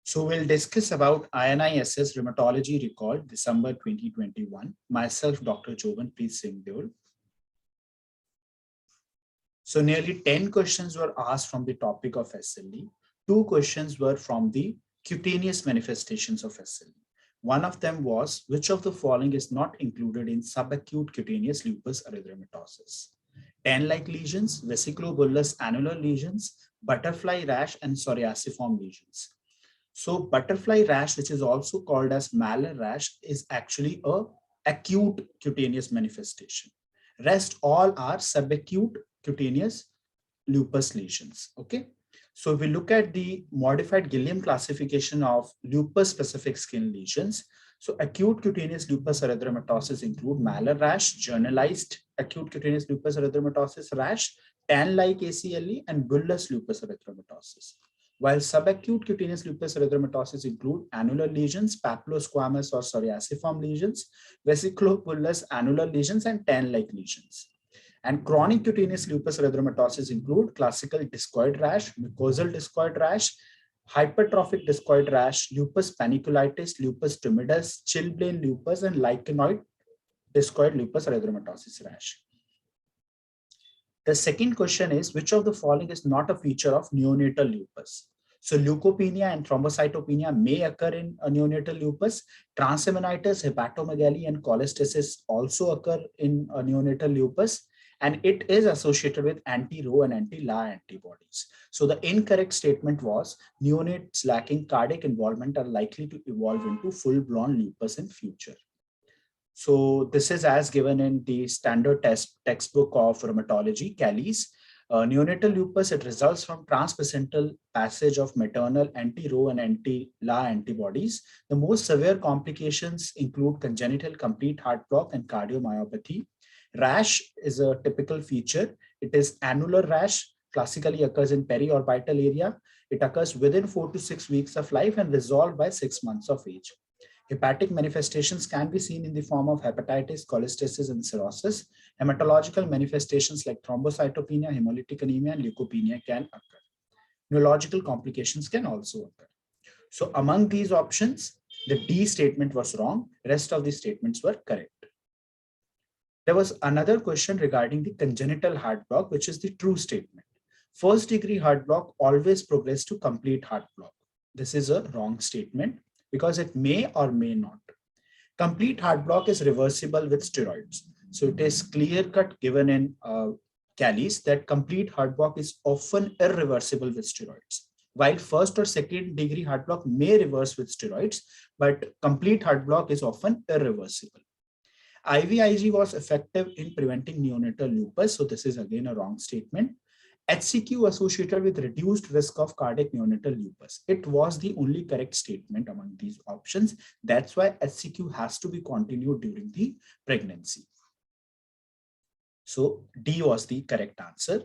So we'll discuss about INISS Rheumatology Record, December 2021. Myself, Dr. Jovenpreet Singh Deol. So nearly 10 questions were asked from the topic of SLE. 2 questions were from the cutaneous manifestations of SLE. One of them was, which of the following is not included in subacute cutaneous lupus erythematosus? Tan-like lesions, vesiculobullous annular lesions, butterfly rash, and psoriasiform lesions. So butterfly rash, which is also called as malar rash, is actually a acute cutaneous manifestation. Rest all are subacute cutaneous lupus lesions. Okay. So if we look at the modified Gilliam classification of lupus specific skin lesions, so acute cutaneous lupus erythematosus include malar rash, generalized acute cutaneous lupus erythematosus rash, tan-like ACLE, and bullous lupus erythematosus. While subacute cutaneous lupus erythematosus include annular lesions, papillosquamous or psoriasiform lesions, vesiculobullous annular lesions, and tan-like lesions. And chronic cutaneous lupus erythematosus include classical discoid rash, mucosal discoid rash, hypertrophic discoid rash, lupus paniculitis, lupus tumidus, chilblain lupus, and lichenoid discoid lupus erythematosus rash. The second question is, which of the following is not a feature of neonatal lupus? So leukopenia and thrombocytopenia may occur in a neonatal lupus. Transaminitis, hepatomegaly, and cholestasis also occur in a neonatal lupus. And it is associated with anti-Rho and anti-La antibodies. So the incorrect statement was, neonates lacking cardiac involvement are likely to evolve into full-blown lupus in future. So this is as given in the standard textbook of rheumatology, Callies. Neonatal lupus, it results from transplacental passage of maternal anti-Rho and anti-La antibodies. The most severe complications include congenital complete heart block and cardiomyopathy. Rash is a typical feature. It is annular rash, classically occurs in periorbital area. It occurs within 4 to 6 weeks of life and resolved by 6 months of age. Hepatic manifestations can be seen in the form of hepatitis, cholestasis, and cirrhosis. Hematological manifestations like thrombocytopenia, hemolytic anemia, and leukopenia can occur. Neurological complications can also occur. So among these options, the D statement was wrong. Rest of the statements were correct. There was another question regarding the congenital heart block, which is the true statement. First degree heart block always progress to complete heart block. This is a wrong statement, because it may or may not. Complete heart block is reversible with steroids. So it is clear-cut given in Callies that complete heart block is often irreversible with steroids. While first or second degree heart block may reverse with steroids, but complete heart block is often irreversible. IVIG was effective in preventing neonatal lupus. So this is again a wrong statement. HCQ associated with reduced risk of cardiac neonatal lupus. It was the only correct statement among these options. That's why HCQ has to be continued during the pregnancy. So D was the correct answer.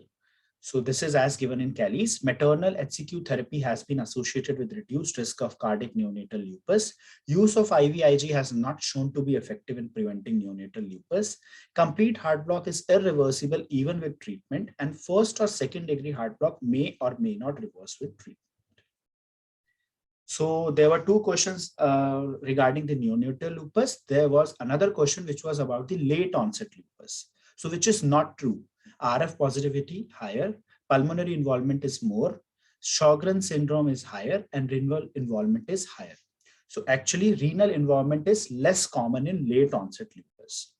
So this is as given in Callies. Maternal HCQ therapy has been associated with reduced risk of cardiac neonatal lupus. Use of IVIG has not shown to be effective in preventing neonatal lupus. Complete heart block is irreversible even with treatment, and first or second degree heart block may or may not reverse with treatment. So there were 2 questions regarding the neonatal lupus. There was another question which was about the late onset lupus. So which is not true. RF positivity higher, pulmonary involvement is more, Sjogren syndrome is higher, and renal involvement is higher. So actually renal involvement is less common in late onset lupus.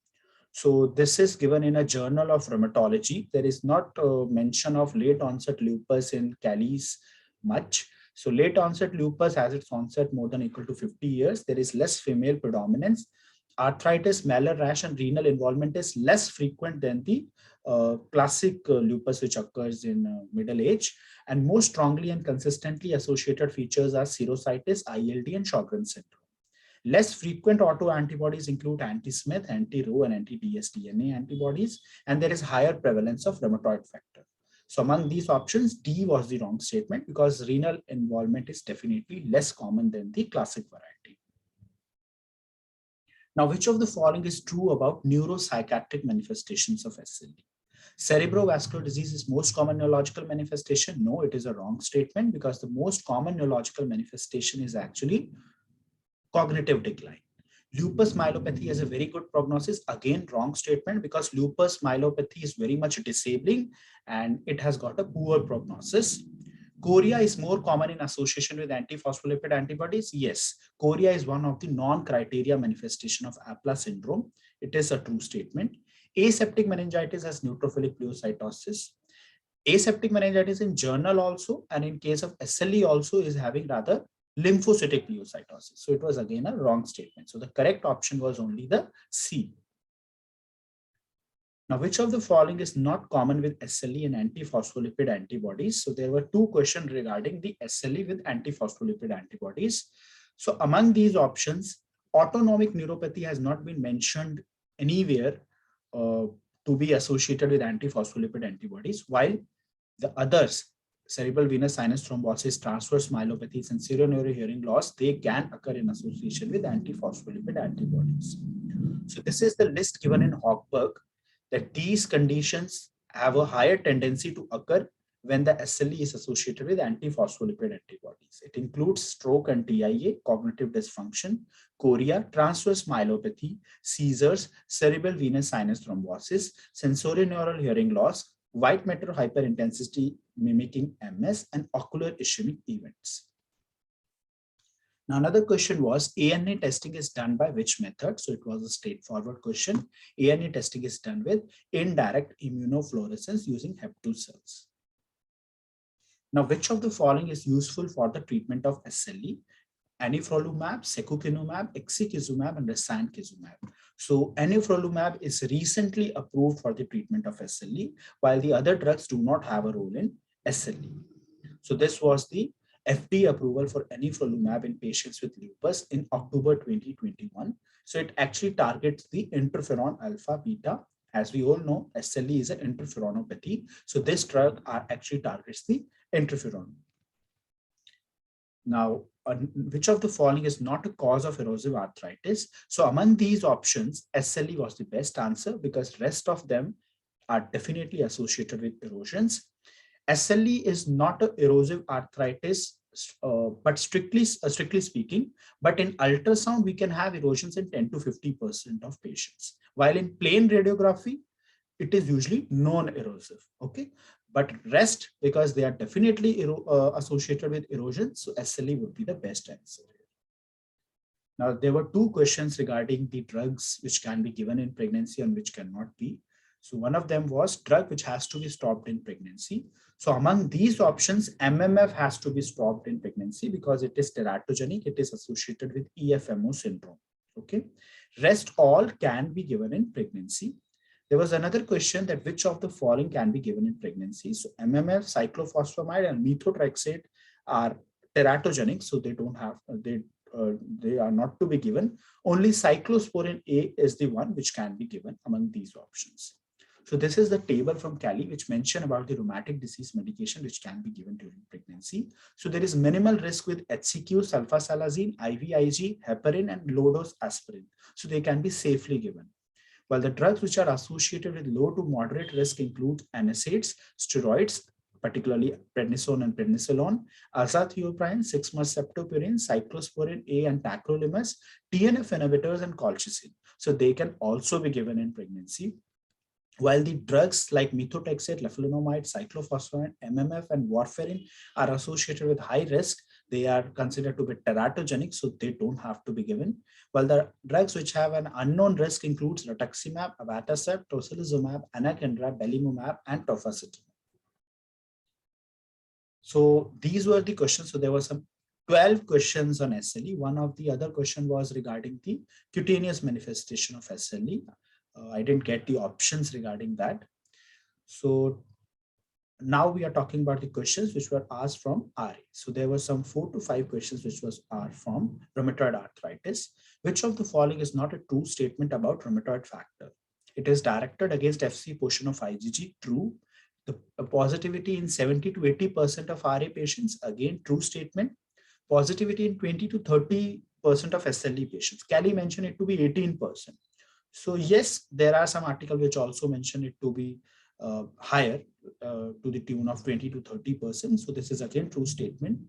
So this is given in a journal of rheumatology. There is not a mention of late onset lupus in Callies much. So late onset lupus has its onset more than equal to 50 years. There is less female predominance. Arthritis, malar rash, and renal involvement is less frequent than the classic lupus, which occurs in middle age. And most strongly and consistently associated features are serositis, ILD, and Sjogren syndrome. Less frequent autoantibodies include anti-Smith, anti-Rho, and anti-dsDNA antibodies, and there is higher prevalence of rheumatoid factor. So among these options, D was the wrong statement, because renal involvement is definitely less common than the classic variety. Now, which of the following is true about neuropsychiatric manifestations of SLE? Cerebrovascular disease is most common neurological manifestation. No, it is a wrong statement because the most common neurological manifestation is actually cognitive decline. Lupus myelopathy has a very good prognosis. Again, wrong statement because lupus myelopathy is very much disabling and it has got a poor prognosis. Chorea is more common in association with antiphospholipid antibodies. Yes, chorea is one of the non-criteria manifestation of Apla's syndrome. It is a true statement. Aseptic meningitis has neutrophilic pleocytosis. Aseptic meningitis in journal also and in case of SLE also is having rather lymphocytic pleocytosis. So it was again a wrong statement. So the correct option was only the C. Now, which of the following is not common with SLE and antiphospholipid antibodies? So there were two questions regarding the SLE with antiphospholipid antibodies. So among these options, autonomic neuropathy has not been mentioned anywhere to be associated with antiphospholipid antibodies, while the others, cerebral venous sinus thrombosis, transverse myelopathies, and cerebral hearing loss, they can occur in association with antiphospholipid antibodies. So this is the list given in Hochberg that these conditions have a higher tendency to occur when the SLE is associated with antiphospholipid antibodies. It includes stroke and TIA, cognitive dysfunction, chorea, transverse myelopathy, seizures, cerebral venous sinus thrombosis, sensorineural hearing loss, white matter hyperintensity mimicking MS, and ocular ischemic events. Now, another question was ANA testing is done by which method? So it was a straightforward question. ANA testing is done with indirect immunofluorescence using HEP2 cells. Now, which of the following is useful for the treatment of SLE? Anifrolumab, secukinumab, ixekizumab, and risankizumab. So anifrolumab is recently approved for the treatment of SLE, while the other drugs do not have a role in SLE. So this was the FDA approval for anifrolumab in patients with lupus in October 2021. So it actually targets the interferon alpha beta. As we all know, SLE is an interferonopathy. So this drug actually targets the interferon. Now, which of the following is not a cause of erosive arthritis? So among these options, SLE was the best answer because rest of them are definitely associated with erosions. SLE is not an erosive arthritis, but strictly speaking, but in ultrasound, we can have erosions in 10 to 50% of patients. While in plain radiography, it is usually non-erosive, okay? But rest, because they are definitely associated with erosion, so SLE would be the best answer. Now, there were two questions regarding the drugs which can be given in pregnancy and which cannot be. So one of them was drug which has to be stopped in pregnancy. So among these options, MMF has to be stopped in pregnancy because it is teratogenic. It is associated with EFMO syndrome. Okay. Rest all can be given in pregnancy. There was another question that which of the following can be given in pregnancy. So MMF, cyclophosphamide, and methotrexate are teratogenic, so they don't have they are not to be given. Only cyclosporin A is the one which can be given among these options. So this is the table from Cali which mention about the rheumatic disease medication which can be given during pregnancy. So there is minimal risk with HCQ, sulfasalazine, IVIG, heparin, and low dose aspirin. So they can be safely given. While the drugs which are associated with low to moderate risk include NSAIDs, steroids, particularly prednisone and prednisolone, azathioprine, 6-month ceftopurine, cyclosporin A, and tacrolimus, TNF inhibitors, and colchicine. So they can also be given in pregnancy. While the drugs like methotrexate, leflunomide, cyclophosphamide, MMF, and warfarin are associated with high risk, they are considered to be teratogenic, so they don't have to be given. While the drugs which have an unknown risk includes rituximab, abatacept, tocilizumab, anakinra, belimumab, and tofacitinib. So these were the questions. So there were some 12 questions on SLE. One of the other question was regarding the cutaneous manifestation of SLE. I didn't get the options regarding that. So now we are talking about the questions which were asked from RA. So there were some 4 to 5 questions which was asked from rheumatoid arthritis. Which of the following is not a true statement about rheumatoid factor? It is directed against FC portion of IgG, true. The positivity in 70 to 80% of RA patients, again, true statement. Positivity in 20 to 30% of SLE patients. Cali mentioned it to be 18%. So yes, there are some articles which also mention it to be higher to the tune of 20 to 30%. So this is again true statement.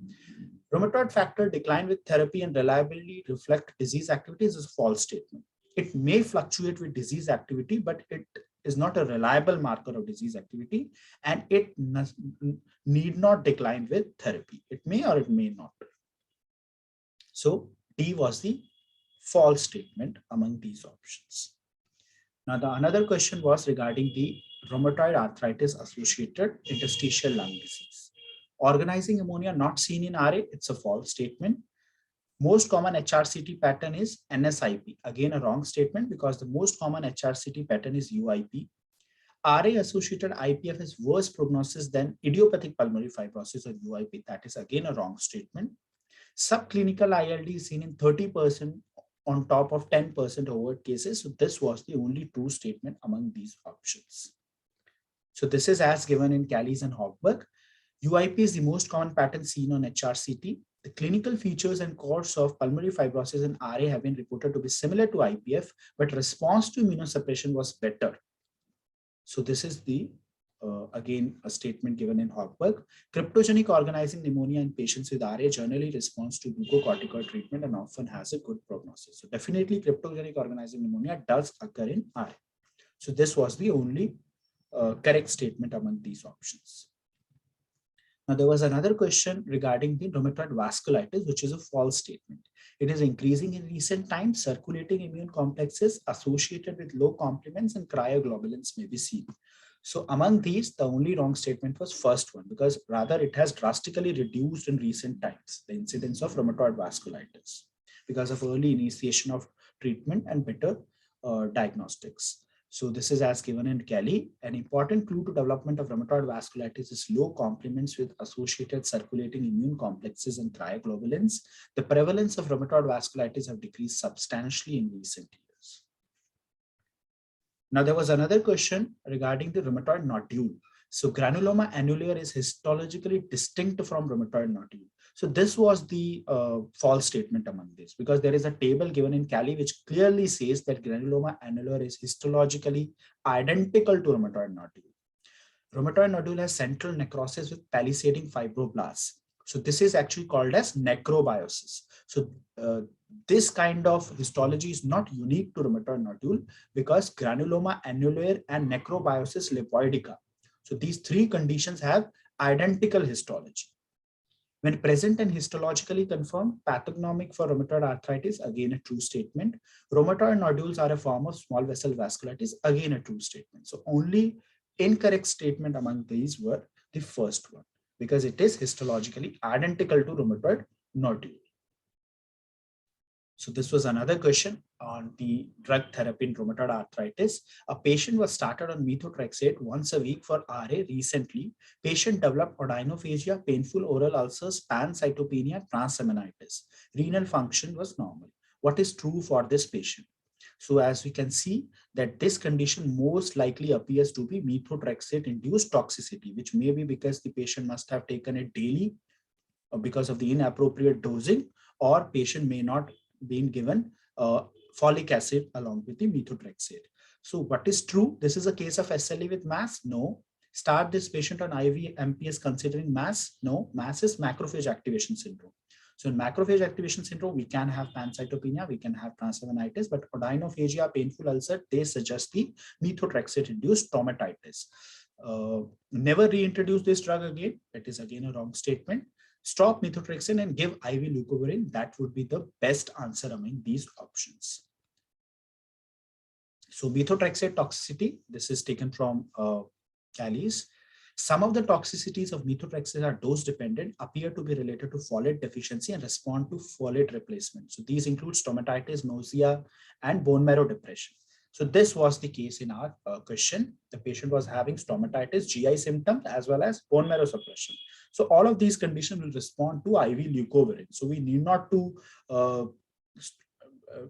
Rheumatoid factor decline with therapy and reliably reflect disease activities is a false statement. It may fluctuate with disease activity, but it is not a reliable marker of disease activity, and it need not decline with therapy. It may or it may not. So D was the false statement among these options. Now, the another question was regarding the rheumatoid arthritis associated interstitial lung disease. Organizing pneumonia not seen in RA, it's a false statement. Most common HRCT pattern is NSIP. Again, a wrong statement because the most common HRCT pattern is UIP. RA-associated IPF has worse prognosis than idiopathic pulmonary fibrosis or UIP. That is again a wrong statement. Subclinical ILD is seen in 30% on top of 10% overt cases. So this was the only true statement among these options. So this is as given in Callies and Hochberg. UIP is the most common pattern seen on HRCT. The clinical features and course of pulmonary fibrosis in RA have been reported to be similar to IPF, but response to immunosuppression was better. So this is the again a statement given in Hochberg. Cryptogenic organizing pneumonia in patients with RA generally responds to glucocorticoid treatment and often has a good prognosis. So definitely cryptogenic organizing pneumonia does occur in RA. So this was the only correct statement among these options. Now, there was another question regarding the rheumatoid vasculitis, which is a false statement. It is increasing in recent times. Circulating immune complexes associated with low complements and cryoglobulins may be seen. So among these, the only wrong statement was first one, because rather it has drastically reduced in recent times, the incidence of rheumatoid vasculitis, because of early initiation of treatment and better diagnostics. So this is as given in Kelly. An important clue to development of rheumatoid vasculitis is low complements with associated circulating immune complexes and cryoglobulins. The prevalence of rheumatoid vasculitis have decreased substantially in recent years. Now, there was another question regarding the rheumatoid nodule. So granuloma annulare is histologically distinct from rheumatoid nodule. So this was the false statement among these, because there is a table given in Cali which clearly says that granuloma annulare is histologically identical to rheumatoid nodule. Rheumatoid nodule has central necrosis with palisading fibroblasts. So this is actually called as necrobiosis. So this kind of histology is not unique to rheumatoid nodule, because granuloma annulare and necrobiosis lipoidica. So these three conditions have identical histology. When present and histologically confirmed, pathognomic for rheumatoid arthritis, again a true statement. Rheumatoid nodules are a form of small vessel vasculitis, again a true statement. So only incorrect statement among these were the first one, because it is histologically identical to rheumatoid nodule. So this was another question on the drug therapy in rheumatoid arthritis. A patient was started on methotrexate once a week for RA recently. Patient developed odynophagia, painful oral ulcers, pancytopenia, transaminitis. Renal function was normal. What is true for this patient? So as we can see that this condition most likely appears to be methotrexate induced toxicity, which may be because the patient must have taken it daily or because of the inappropriate dosing, or patient may not been given folic acid along with the methotrexate. So what is true? This is a case of SLE with MAS? No. Start this patient on IV MPS considering MAS? No. MAS is macrophage activation syndrome. So in macrophage activation syndrome, we can have pancytopenia, we can have transaminitis, but odynophagia, painful ulcer, they suggest the methotrexate-induced stomatitis. Never reintroduce this drug again. It is again a wrong statement. Stop methotrexate and give IV leucovorin. That would be the best answer among these options. So methotrexate toxicity, this is taken from Callies. Some of the toxicities of methotrexate are dose dependent, appear to be related to folate deficiency and respond to folate replacement. So these include stomatitis, nausea, and bone marrow depression. So this was the case in our question. The patient was having stomatitis, GI symptoms, as well as bone marrow suppression. So all of these conditions will respond to IV leucovorin. So we need not to,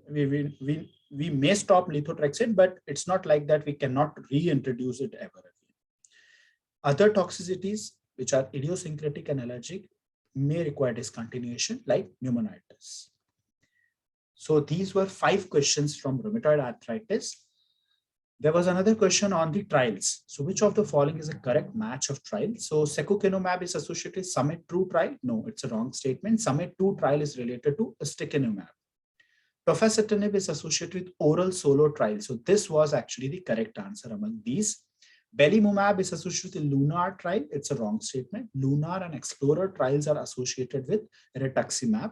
we may stop methotrexate, but it's not like that we cannot reintroduce it ever again. Other toxicities, which are idiosyncratic and allergic, may require discontinuation, like pneumonitis. So these were 5 questions from rheumatoid arthritis. There was another question on the trials. So which of the following is a correct match of trial? So secukinumab is associated with Summit 2 trial. No, it's a wrong statement. Summit 2 trial is related to ustekinumab. Tofacitinib is associated with oral solo trial. So this was actually the correct answer among these. Belimumab is associated with LUNAR trial. It's a wrong statement. LUNAR and Explorer trials are associated with rituximab.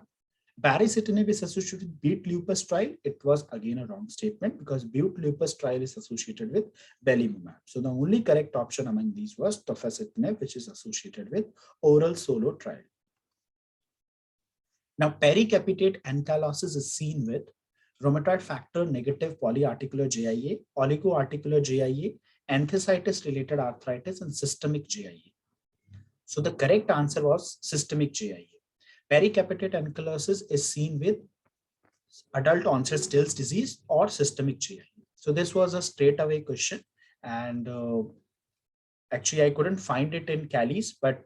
Baricitinib is associated with Beat lupus trial. It was again a wrong statement because Beat lupus trial is associated with belimumab. So the only correct option among these was tofacitinib, which is associated with oral solo trial. Now, pericapitate ankylosis is seen with rheumatoid factor negative polyarticular JIA, oligoarticular JIA, enthesitis related arthritis, and systemic JIA. So the correct answer was systemic JIA. Pericapitate ankylosis is seen with adult onset Still's disease or systemic JIA. So this was a straight away question, and actually I couldn't find it in CALIS, but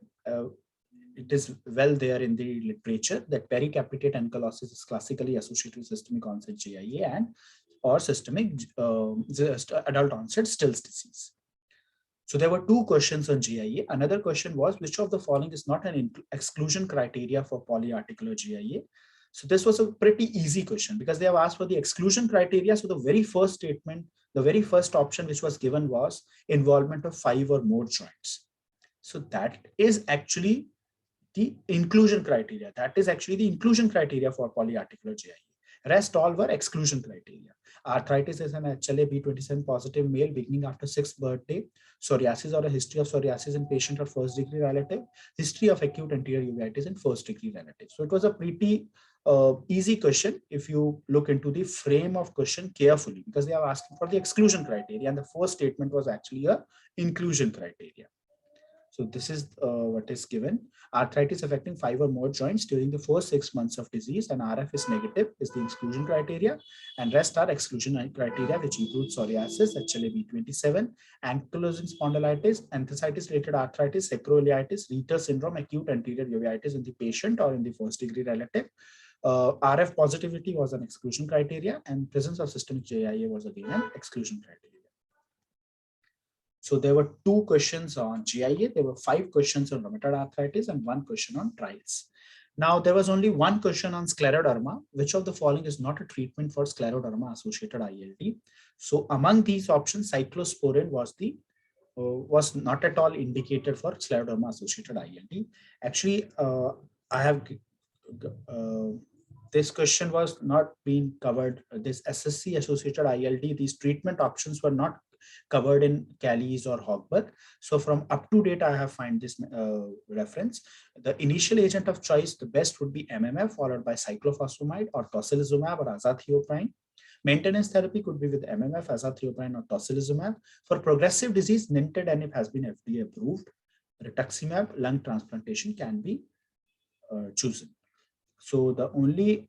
it is well there in the literature that pericapitate ankylosis is classically associated with systemic onset JIA and or systemic adult onset Still's disease. So there were two questions on GIA. Another question was, which of the following is not an exclusion criteria for polyarticular GIA? So this was a pretty easy question because they have asked for the exclusion criteria. So the very first statement, the very first option which was given was involvement of 5 or more joints. So that is actually the inclusion criteria. That is actually the inclusion criteria for polyarticular GIA. Rest all were exclusion criteria. Arthritis is an HLA-B27 positive male beginning after 6th birthday. Psoriasis or a history of psoriasis in patient or first degree relative. History of acute anterior uveitis in first degree relative. So it was a pretty easy question if you look into the frame of question carefully, because they are asking for the exclusion criteria and the first statement was actually a inclusion criteria. So this is what is given. Arthritis affecting 5 or more joints during the first 6 months of disease and RF is negative is the exclusion criteria, and rest are exclusion criteria, which include psoriasis, HLA-B27, ankylosing spondylitis, enthesitis related arthritis, sacroiliitis, Ritter syndrome, acute anterior uveitis in the patient or in the first degree relative. RF positivity was an exclusion criteria, and presence of systemic JIA was again an exclusion criteria. So there were 2 questions on GIA, there were 5 questions on rheumatoid arthritis and 1 question on trials. Now there was only 1 question on scleroderma. Which of the following is not a treatment for scleroderma associated ILD? So among these options, cyclosporin was not at all indicated for scleroderma associated ILD. Actually, I have this question was not being covered. This SSC associated ILD, these treatment options were not covered in CALIS or Hochberg. So from up to date, I have find this reference. The initial agent of choice, the best would be MMF followed by cyclophosphamide or tocilizumab or azathioprine. Maintenance therapy could be with MMF, azathioprine or tocilizumab. For progressive disease, nintedanib has been FDA approved. Rituximab, lung transplantation can be chosen. So the only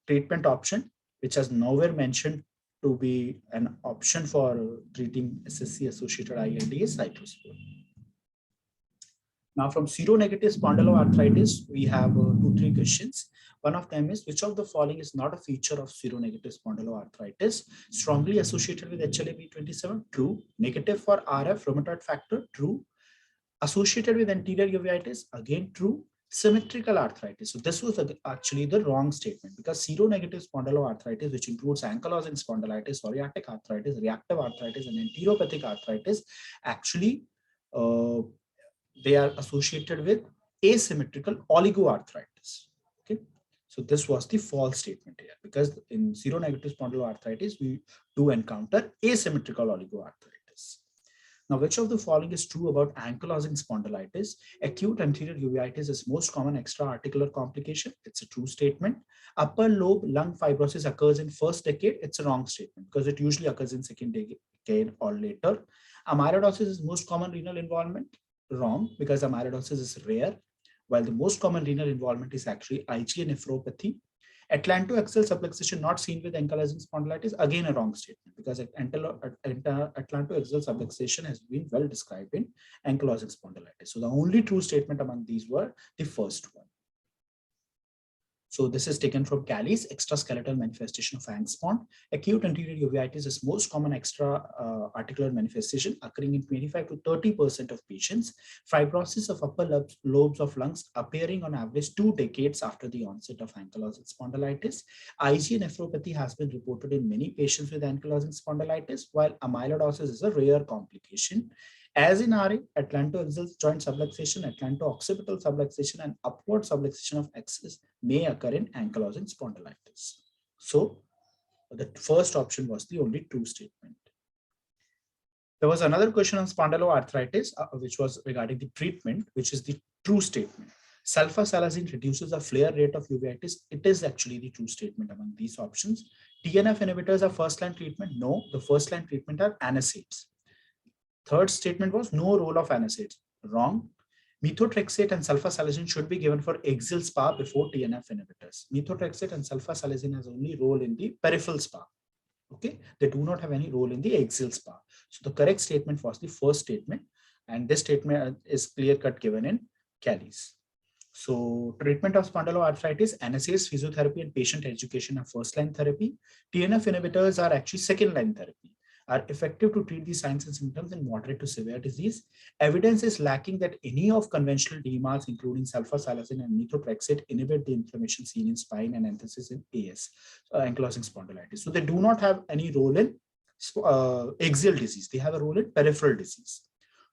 treatment option which has nowhere mentioned to be an option for treating SSC associated ILD is cyclosporin. Now from seronegative spondyloarthritis, we have 2-3 questions. One of them is, which of the following is not a feature of seronegative spondyloarthritis? Strongly associated with HLA-B27, true. Negative for RF, rheumatoid factor, true. Associated with anterior uveitis, again true. Symmetrical arthritis. So this was actually the wrong statement, because seronegative spondyloarthritis, which includes ankylosing spondylitis, psoriatic arthritis, reactive arthritis, and enteropathic arthritis, actually they are associated with asymmetrical oligoarthritis. Okay, so this was the false statement here, because in seronegative spondyloarthritis we do encounter asymmetrical oligoarthritis. Now, which of the following is true about ankylosing spondylitis? Acute anterior uveitis is most common extra-articular complication. It's a true statement. Upper lobe lung fibrosis occurs in first decade. It's a wrong statement because it usually occurs in second decade or later. Amyloidosis is most common renal involvement. Wrong, because amyloidosis is rare, while the most common renal involvement is actually IgA nephropathy. Atlantoaxial subluxation not seen with ankylosing spondylitis, again a wrong statement, because atlantoaxial subluxation has been well described in ankylosing spondylitis. So the only true statement among these were the first one. So this is taken from Cali's extraskeletal manifestation of Angstrom. Acute anterior uveitis is most common extra-articular manifestation occurring in 25 to 30% of patients. Fibrosis of upper lobes of lungs appearing on average 2 decades after the onset of ankylosing spondylitis. IgA nephropathy has been reported in many patients with ankylosing spondylitis, while amyloidosis is a rare complication. As in RA, atlantoaxial joint subluxation, atlanto-occipital subluxation, and upward subluxation of axis may occur in ankylosing spondylitis. So the first option was the only true statement. There was another question on spondyloarthritis, which was regarding the treatment, which is the true statement. Sulfasalazine reduces the flare rate of uveitis. It is actually the true statement among these options. TNF inhibitors are first-line treatment. No, the first-line treatment are NSAIDs. Third statement was no role of NSAIDs. Wrong. Methotrexate and sulfasalazine should be given for axial SpA before TNF inhibitors. Methotrexate and sulfasalazine has only role in the peripheral SpA. Okay, they do not have any role in the axial SpA. So the correct statement was the first statement, and this statement is clear-cut given in Cali's. So treatment of spondyloarthritis, NSAIDs, physiotherapy, and patient education are first-line therapy. TNF inhibitors are actually second-line therapy, are effective to treat the signs and symptoms in moderate to severe disease. Evidence is lacking that any of conventional DMARDs, including sulfasalazine and methotrexate, inhibit the inflammation seen in spine and enthesis in AS, ankylosing spondylitis. So they do not have any role in axial disease. They have a role in peripheral disease.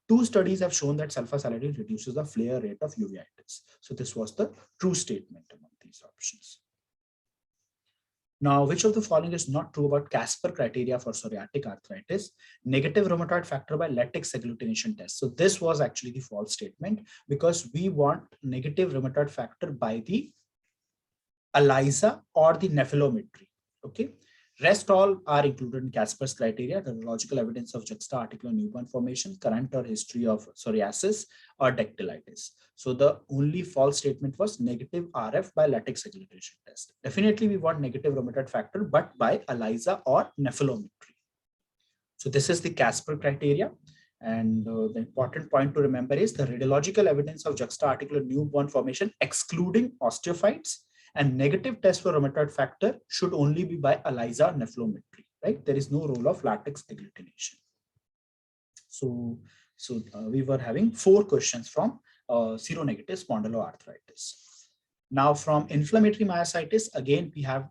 2 studies have shown that sulfasalazine reduces the flare rate of uveitis. So this was the true statement among these options. Now, which of the following is not true about Casper criteria for psoriatic arthritis? Negative rheumatoid factor by latex agglutination test. So this was actually the false statement, because we want negative rheumatoid factor by the ELISA or the nephelometry. Okay. Rest all are included in Casper's criteria: the neurological evidence of juxta-articular newborn formation, current or history of psoriasis, or dactylitis. So the only false statement was negative RF by latex agglutination test. Definitely we want negative rheumatoid factor, but by ELISA or nephelometry. So this is the Casper criteria. And the important point to remember is the radiological evidence of juxta-articular newborn formation excluding osteophytes, and negative test for rheumatoid factor should only be by ELISA nephelometry, right? There is no role of latex agglutination. So we were having 4 questions from seronegative spondyloarthritis. Now from inflammatory myositis, again, we have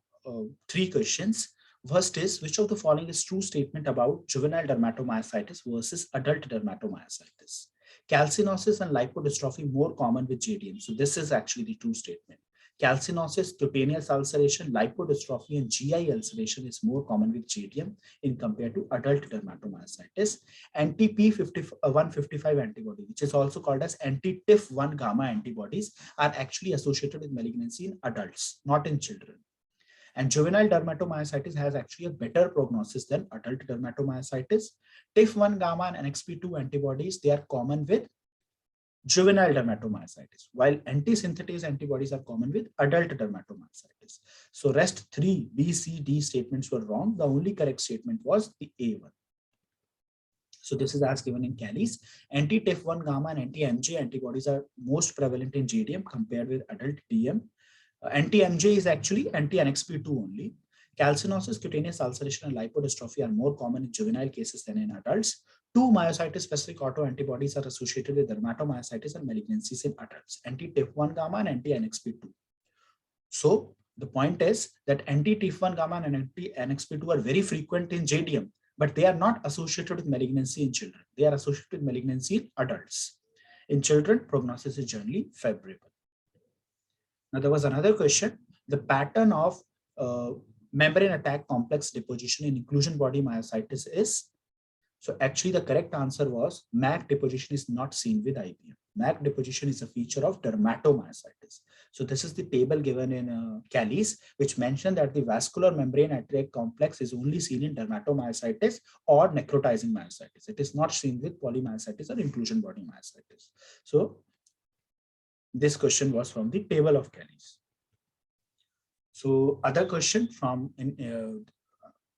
3 questions. First is, which of the following is true statement about juvenile dermatomyositis versus adult dermatomyositis? Calcinosis and lipodystrophy more common with JDM. So this is actually the true statement. Calcinosis, cutaneous ulceration, lipodystrophy, and GI ulceration is more common with JDM in compared to adult dermatomyositis. Anti-P155 antibody, which is also called as anti-TIF1 gamma antibodies, are actually associated with malignancy in adults, not in children. And juvenile dermatomyositis has actually a better prognosis than adult dermatomyositis. TIF1 gamma and NXP2 antibodies, they are common with juvenile dermatomyositis, while anti-synthetase antibodies are common with adult dermatomyositis. So rest 3 B, C, D statements were wrong. The only correct statement was the A1. So this is as given in Cali's. Anti-TIF1 gamma and anti-MJ antibodies are most prevalent in JDM compared with adult DM. Anti-MJ is actually anti-NXP2 only. Calcinosis, cutaneous ulceration, and lipodystrophy are more common in juvenile cases than in adults. 2 myositis-specific autoantibodies are associated with dermatomyositis and malignancies in adults: anti-TIF1 gamma and anti-NXP2. So the point is that anti-TIF1 gamma and anti-NXP2 are very frequent in JDM, but they are not associated with malignancy in children. They are associated with malignancy in adults. In children, prognosis is generally favorable. Now there was another question: the pattern of membrane attack complex deposition in inclusion body myositis is. So actually the correct answer was MAC deposition is not seen with IBM. MAC deposition is a feature of dermatomyositis. So this is the table given in Cali's, which mentioned that the vascular membrane attack complex is only seen in dermatomyositis or necrotizing myositis. It is not seen with polymyositis or inclusion body myositis. So this question was from the table of Cali's. So other question from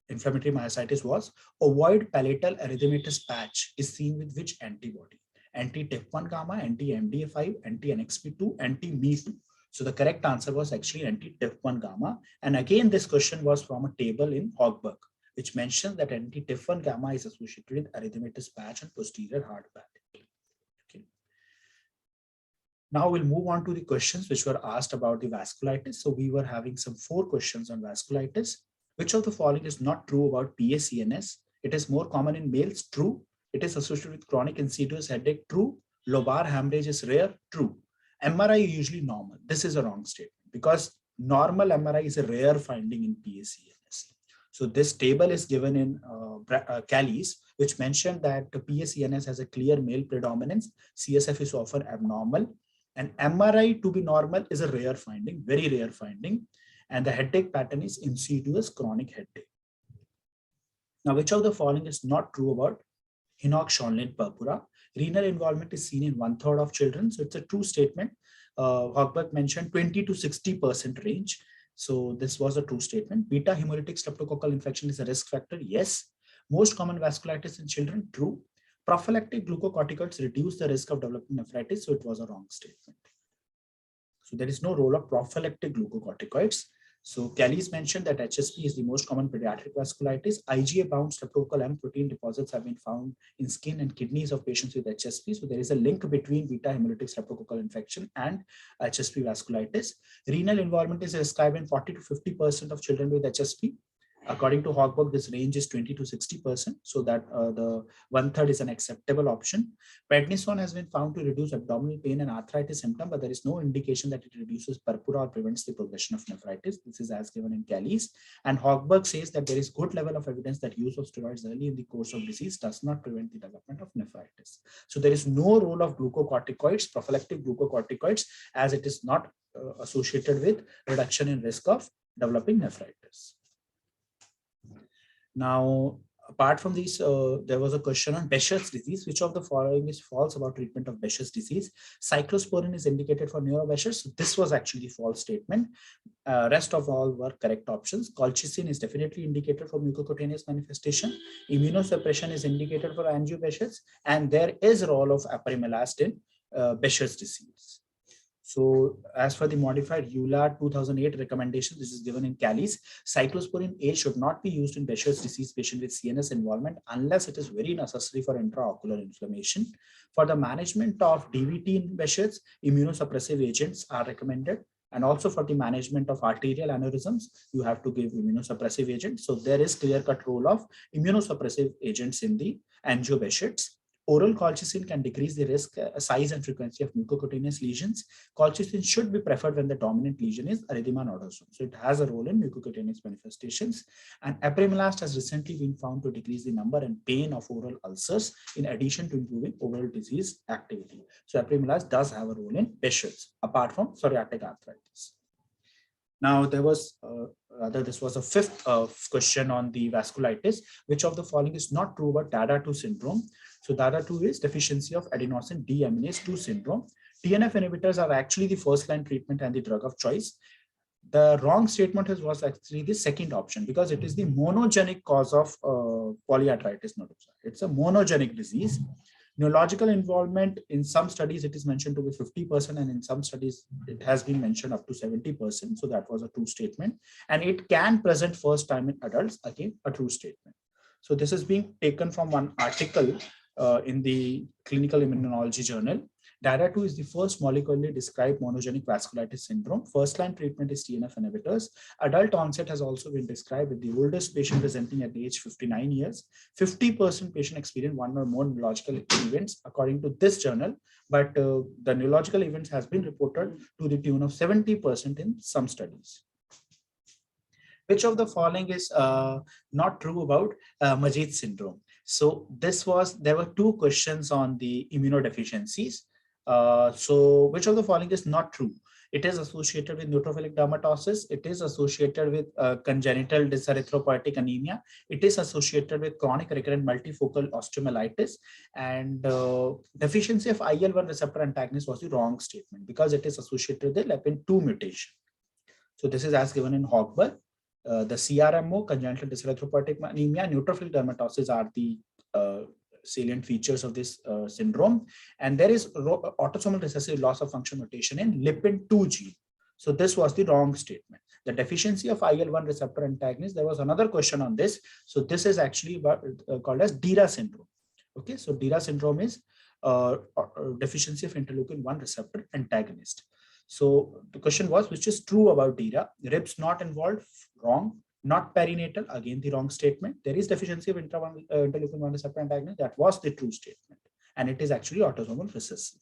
inflammatory myositis was, avoid palatal erythematous patch is seen with which antibody? Anti-TIF1 gamma, anti-MDA5, anti-NXP2, anti-Me2. So the correct answer was actually anti-TIF1 gamma. And again, this question was from a table in Hogberg, which mentions that anti-TIF1 gamma is associated with erythematous patch and posterior hard palate. Okay. Now we'll move on to the questions which were asked about the vasculitis. So we were having some 4 questions on vasculitis. Which of the following is not true about PACNS? It is more common in males, true. It is associated with chronic insidious headache, true. Lobar hemorrhage is rare, true. MRI usually normal. This is a wrong statement because normal MRI is a rare finding in PACNS. So this table is given in Callies, which mentioned that the PACNS has a clear male predominance. CSF is often abnormal. And MRI to be normal is a rare finding, very rare finding. And the headache pattern is insidious chronic headache. Now, which of the following is not true about Hinoch-Schönlein purpura? Renal involvement is seen in 1/3 of children. So it's a true statement. Hogberg mentioned 20 to 60% range. So this was a true statement. Beta hemolytic streptococcal infection is a risk factor. Yes. Most common vasculitis in children, true. Prophylactic glucocorticoids reduce the risk of developing nephritis. So it was a wrong statement. So there is no role of prophylactic glucocorticoids. So Callies mentioned that HSP is the most common pediatric vasculitis. IgA-bound streptococcal M protein deposits have been found in skin and kidneys of patients with HSP. So there is a link between beta hemolytic streptococcal infection and HSP vasculitis. Renal involvement is described in 40 to 50% of children with HSP. According to Hogberg, this range is 20 to 60%, so that the 1/3 is an acceptable option. Prednisone has been found to reduce abdominal pain and arthritis symptom, but there is no indication that it reduces purpura or prevents the progression of nephritis. This is as given in Callies. And Hogberg says that there is good level of evidence that use of steroids early in the course of disease does not prevent the development of nephritis. So there is no role of glucocorticoids, prophylactic glucocorticoids, as it is not associated with reduction in risk of developing nephritis. Now, apart from these, there was a question on Behçet's disease. Which of the following is false about treatment of Behçet's disease? Cyclosporin is indicated for neurobehçet. So this was actually a false statement. Rest of all were correct options. Colchicine is definitely indicated for mucocutaneous manifestation. Immunosuppression is indicated for angio-Behçet's, and there is a role of apremilast in Behçet's disease. So as for the modified EULAR 2008 recommendation, this is given in Callies. Cyclosporin A should not be used in Behçet's disease patient with CNS involvement unless it is very necessary for intraocular inflammation. For the management of DVT in Behçet's, immunosuppressive agents are recommended. And also for the management of arterial aneurysms, you have to give immunosuppressive agents. So there is clear-cut role of immunosuppressive agents in the angio-Behçet's. Oral colchicine can decrease the risk, size and frequency of mucocutaneous lesions. Colchicine should be preferred when the dominant lesion is erythema nodosum. So it has a role in mucocutaneous manifestations. And apremilast has recently been found to decrease the number and pain of oral ulcers in addition to improving overall disease activity. So apremilast does have a role in Behçet's, apart from psoriatic arthritis. Now, there was, this was a fifth question on the vasculitis. Which of the following is not true about DADA2 syndrome? So DADA2 is deficiency of adenosine deaminase 2 syndrome. TNF inhibitors are actually the first-line treatment and the drug of choice. The wrong statement was actually the second option because it is the monogenic cause of polyarthritis nodosa. It's a monogenic disease. Neurological involvement, in some studies, it is mentioned to be 50%, and in some studies, it has been mentioned up to 70%. So that was a true statement. And it can present first time in adults, again, a true statement. So this is being taken from one article in the Clinical Immunology Journal. DADA2 is the first molecularly described monogenic vasculitis syndrome. First-line treatment is TNF inhibitors. Adult onset has also been described with the oldest patient presenting at age 59 years. 50% patient experience one or more neurological events according to this journal, but the neurological events has been reported to the tune of 70% in some studies. Which of the following is not true about Majeed syndrome? So there were 2 questions on the immunodeficiencies. So which of the following is not true? It is associated with neutrophilic dermatosis. It is associated with congenital dyserythropoietic anemia. It is associated with chronic recurrent multifocal osteomyelitis. And deficiency of IL-1 receptor antagonist was the wrong statement because it is associated with the leptin-2 mutation. So this is as given in Hogberg. The CRMO, congenital dyserythropoietic anemia, neutrophilic dermatosis are the salient features of this syndrome. And there is autosomal recessive loss of function mutation in lipin 2 gene. So this was the wrong statement. The deficiency of IL-1 receptor antagonist, there was another question on this. So this is actually what, called as DIRA syndrome. Okay, so DIRA syndrome is deficiency of interleukin-1 receptor antagonist. So the question was, which is true about DIRA? Ribs not involved, wrong. Not perinatal, again the wrong statement. There is deficiency of interleukin-1 receptor antagonist, that was the true statement. And it is actually autosomal recessive.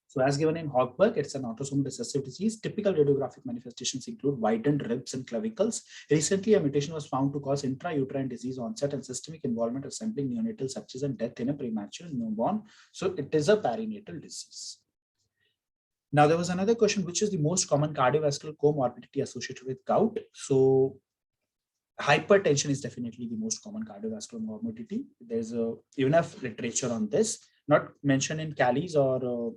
So as given in Hochberg, it's an autosomal recessive disease. Typical radiographic manifestations include widened ribs and clavicles. Recently, a mutation was found to cause intrauterine disease onset and systemic involvement resembling neonatal sepsis and death in a premature newborn. So it is a perinatal disease. Now, there was another question, which is the most common cardiovascular comorbidity associated with gout? So hypertension is definitely the most common cardiovascular morbidity. There's enough literature on this, not mentioned in CALIS or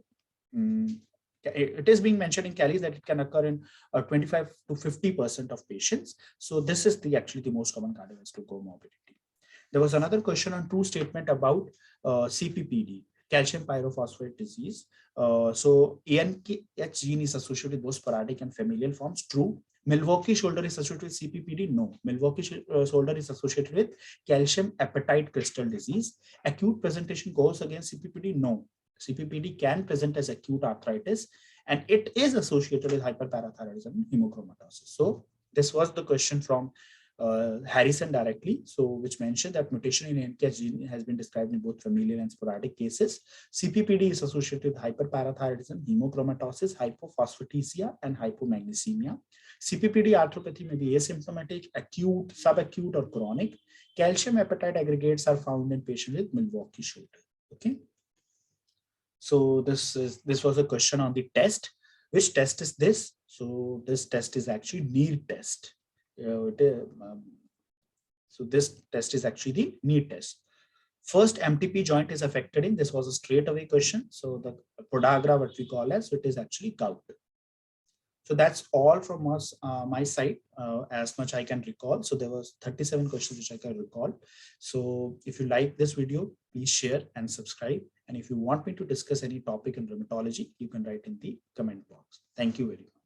it is being mentioned in CALIS that it can occur in 25 to 50% of patients. So this is actually the most common cardiovascular comorbidity. There was another question on true statement about CPPD, calcium pyrophosphate disease. So ANKH gene is associated with both sporadic and familial forms. True. Milwaukee shoulder is associated with CPPD? No. Milwaukee shoulder is associated with calcium apatite crystal disease. Acute presentation goes against CPPD? No. CPPD can present as acute arthritis, and it is associated with hyperparathyroidism and hemochromatosis. So this was the question from Harrison directly, so which mentioned that mutation in NKH gene has been described in both familial and sporadic cases. CPPD is associated with hyperparathyroidism, hemochromatosis, hypophosphatemia, and hypomagnesemia. CPPD arthropathy may be asymptomatic, acute, subacute, or chronic. Calcium apatite aggregates are found in patients with Milwaukee shoulder. Okay. So this was a question on the test. Which test is this? So this test is actually NEER test. So this test is actually the NEER test. First MTP joint is affected in, this was a straight away question. So the podagra, what we call as, so it is actually gout. So that's all from us, my side, as much I can recall. So there was 37 questions which I can recall. So if you like this video, please share and subscribe. And if you want me to discuss any topic in rheumatology, you can write in the comment box. Thank you very much.